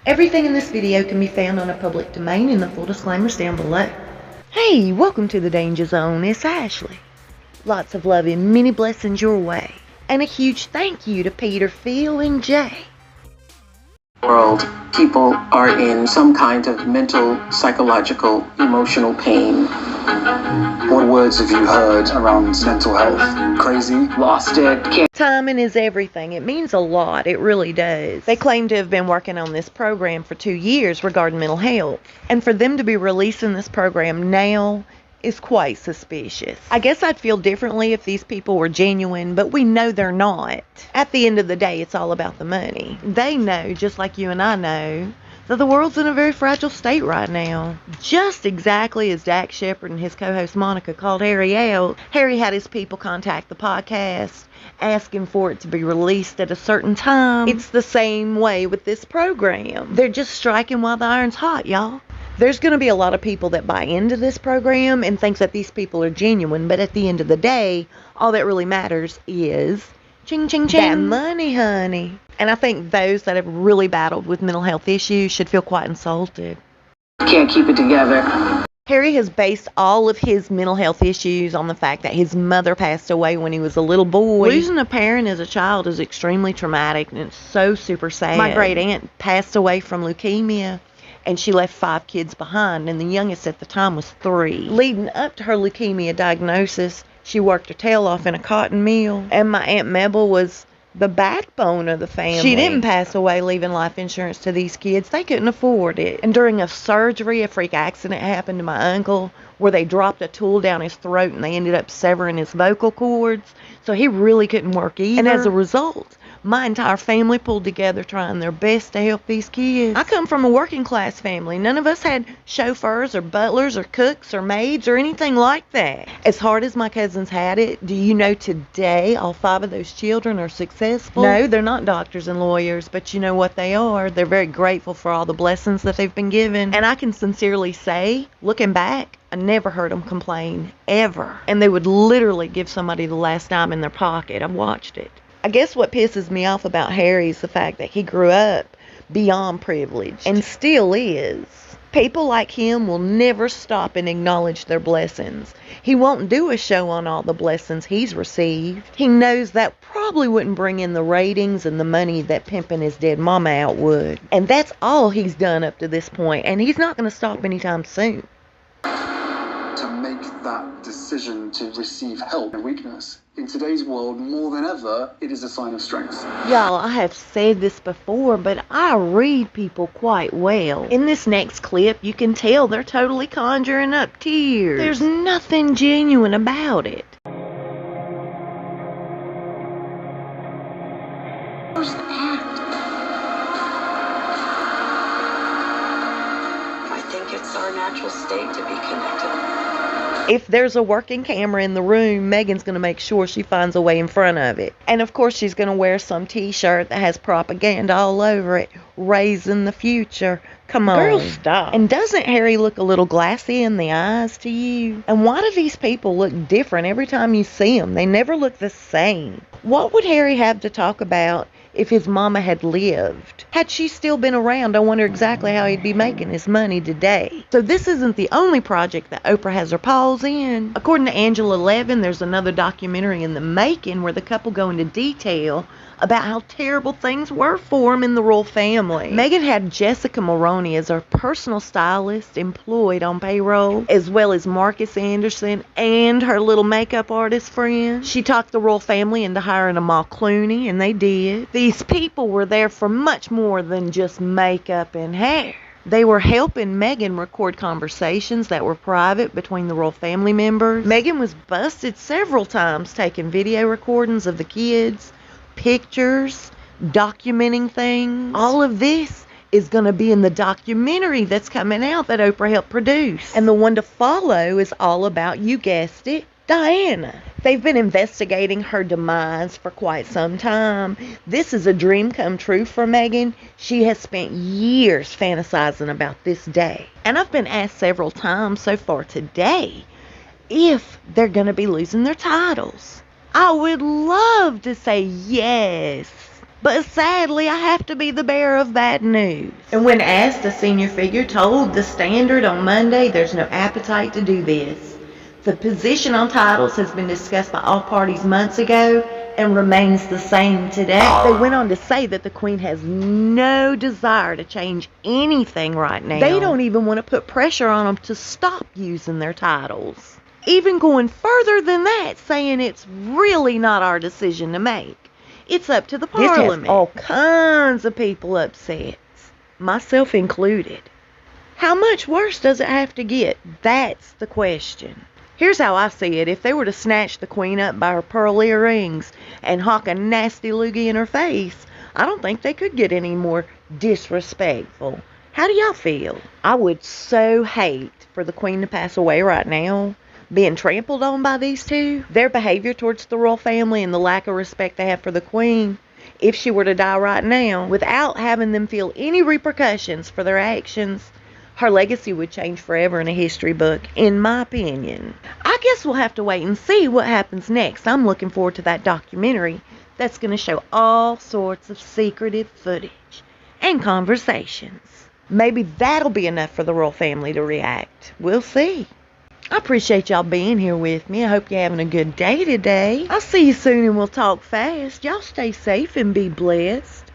Everything in this video can be found on a public domain, and the full disclaimers down below. Hey, welcome to the Danger Zone. It's Ashley. Lots of love and many blessings your way. And a huge thank you to Peter, Phil, and Jay. World, people are in some kind of mental, psychological, emotional pain. What words have you heard around mental health? Crazy? Lost it, can't. Timing is everything. It means a lot. It really does. They claim to have been working on this program for 2 years regarding mental health. And for them to be releasing this program now is quite suspicious. I guess I'd feel differently if these people were genuine, but we know they're not. At the end of the day, it's all about the money. They know, just like you and I know, that the world's in a very fragile state right now. Just exactly as Dak Shepard and his co-host Monica called Harry out, Harry had his people contact the podcast asking for it to be released at a certain time. It's the same way with this program. They're just striking while the iron's hot, y'all. There's going to be a lot of people that buy into this program and think that these people are genuine, but at the end of the day, all that really matters is ching ching ching, that money, honey. And I think those that have really battled with mental health issues should feel quite insulted. Can't keep it together. Harry has based all of his mental health issues on the fact that his mother passed away when he was a little boy. Losing a parent as a child is extremely traumatic, and it's so super sad. My great aunt passed away from leukemia, and she left 5 kids behind, and the youngest at the time was 3. Leading up to her leukemia diagnosis, she worked her tail off in a cotton mill, and my Aunt Mabel was the backbone of the family. She didn't pass away leaving life insurance to these kids. They couldn't afford it. And during a surgery, a freak accident happened to my uncle where they dropped a tool down his throat and they ended up severing his vocal cords, so he really couldn't work either. And as a result, my entire family pulled together trying their best to help these kids. I come from a working class family. None of us had chauffeurs or butlers or cooks or maids or anything like that. As hard as my cousins had it, do you know today all 5 of those children are successful? No, they're not doctors and lawyers, but you know what they are? They're very grateful for all the blessings that they've been given. And I can sincerely say, looking back, I never heard them complain, ever. And they would literally give somebody the last dime in their pocket. I've watched it. I guess what pisses me off about Harry is the fact that he grew up beyond privileged and still is. People like him will never stop and acknowledge their blessings. He won't do a show on all the blessings he's received. He knows that probably wouldn't bring in the ratings and the money that pimping his dead mama out would. And that's all he's done up to this point, and he's not going to stop anytime soon. To make that decision to receive help and weakness. In today's world, more than ever, it is a sign of strength. Y'all, I have said this before, but I read people quite well. In this next clip, you can tell they're totally conjuring up tears. There's nothing genuine about it. Where's the act? I think it's our natural state to be connected. If there's a working camera in the room, Megan's going to make sure she finds a way in front of it. And of course, she's going to wear some t-shirt that has propaganda all over it. Raising the future. Come on. Girl, stop. And doesn't Harry look a little glassy in the eyes to you? And why do these people look different every time you see them? They never look the same. What would Harry have to talk about if his mama had lived? Had she still been around, I wonder exactly how he'd be making his money today. So this isn't the only project that Oprah has her paws in. According to Angela Levin, there's another documentary in the making where the couple go into detail about how terrible things were for him in the royal family. Meghan had Jessica Maroney as her personal stylist employed on payroll, as well as Marcus Anderson and her little makeup artist friend. She talked the royal family into hiring Amal Clooney, and they did. These people were there for much more than just makeup and hair. They were helping Meghan record conversations that were private between the royal family members. Meghan was busted several times taking video recordings of the kids, pictures, documenting things. All of this is going to be in the documentary that's coming out that Oprah helped produce. And the one to follow is all about, you guessed it, Diana. They've been investigating her demise for quite some time. This is a dream come true for Meghan. She has spent years fantasizing about this day. And I've been asked several times so far today if they're going to be losing their titles. I would love to say yes. But sadly, I have to be the bearer of bad news. And when asked, a senior figure told The Standard on Monday there's no appetite to do this. The position on titles has been discussed by all parties months ago and remains the same today. They went on to say that the Queen has no desire to change anything right now. They don't even want to put pressure on them to stop using their titles. Even going further than that, saying it's really not our decision to make. It's up to the Parliament. This has all kinds of people upset, myself included. How much worse does it have to get? That's the question. Here's how I see it. If they were to snatch the Queen up by her pearl earrings and hawk a nasty loogie in her face, I don't think they could get any more disrespectful. How do y'all feel? I would so hate for the Queen to pass away right now, being trampled on by these two. Their behavior towards the royal family and the lack of respect they have for the Queen, if she were to die right now, without having them feel any repercussions for their actions, her legacy would change forever in a history book, in my opinion. I guess we'll have to wait and see what happens next. I'm looking forward to that documentary that's going to show all sorts of secretive footage and conversations. Maybe that'll be enough for the royal family to react. We'll see. I appreciate y'all being here with me. I hope you're having a good day today. I'll see you soon and we'll talk fast. Y'all stay safe and be blessed.